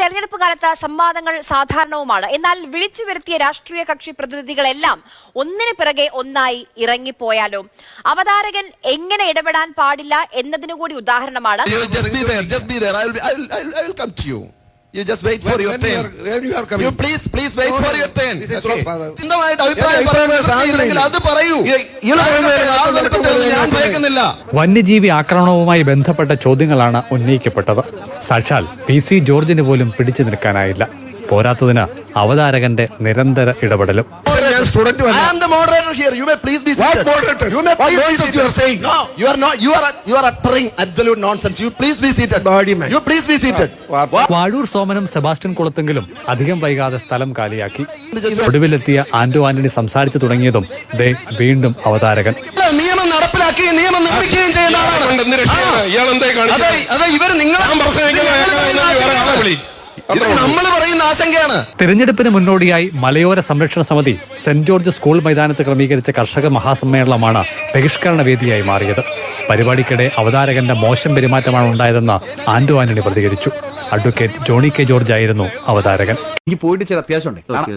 തെരഞ്ഞെടുപ്പ് കാലത്ത് സംവാദങ്ങൾ സാധാരണവുമാണ്. എന്നാൽ വിളിച്ചു വരുത്തിയ രാഷ്ട്രീയ കക്ഷി പ്രതിനിധികളെല്ലാം ഒന്നിനു പിറകെ ഒന്നായി ഇറങ്ങിപ്പോയാലോ? അവതാരകൻ എങ്ങനെ ഇടപെടാൻ പാടില്ല എന്നതിനു കൂടി ഉദാഹരണമാണ്. You just wait for your turn. You please wait for your turn. വന്യജീവി ആക്രമണവുമായി ബന്ധപ്പെട്ട ചോദ്യങ്ങളാണ് ഉന്നയിക്കപ്പെട്ടത്. സാക്ഷാൽ PC ജോർജിന് പോലും പിടിച്ചു നിൽക്കാനായില്ല. പോരാത്തതിന് അവതാരകന്റെ നിരന്തര ഇടപെടലും. I am the moderator here. You may please be seated. What moderator? You may please be seated. You are saying? No, you are not. You are uttering absolute nonsense. You please be seated. Body man. You please be seated. Vazhoor സോമനും Sebastian കുളത്തെങ്കിലും അധികം വൈകാതെ സ്ഥലം കാലിയാക്കി. ഒടുവിലെത്തിയ ആന്റോ ആന്റണി സംസാരിച്ചു തുടങ്ങിയതും ദേ വീണ്ടും അവതാരകൻ. നിയമം നടപ്പിലാക്കി നിയമം നിർമ്മിക്കുകയും ചെയ്യുന്ന നമ്മൾ പറയുന്ന ആശങ്കയാണ്. തിരഞ്ഞെടുപ്പിന് മുന്നോടിയായി മലയോര സംരക്ഷണ സമിതി സെന്റ് ജോർജ് സ്കൂൾ മൈതാനത്ത് ക്രമീകരിച്ച കർഷക മഹാസമ്മേളനമാണ് ബഹിഷ്കരണ വേദിയായി മാറിയത്. പരിപാടിക്കിടെ അവതാരകന്റെ മോശം പെരുമാറ്റമാണ് ഉണ്ടായതെന്ന് ആന്റോ ആന്റണി പ്രതികരിച്ചു. അഡ്വക്കേറ്റ് ജോണി കെ ജോർജ് ആയിരുന്നു അവതാരകൻ. എനിക്ക് പോയിട്ട് ചില അത്യാവശ്യമുണ്ട്.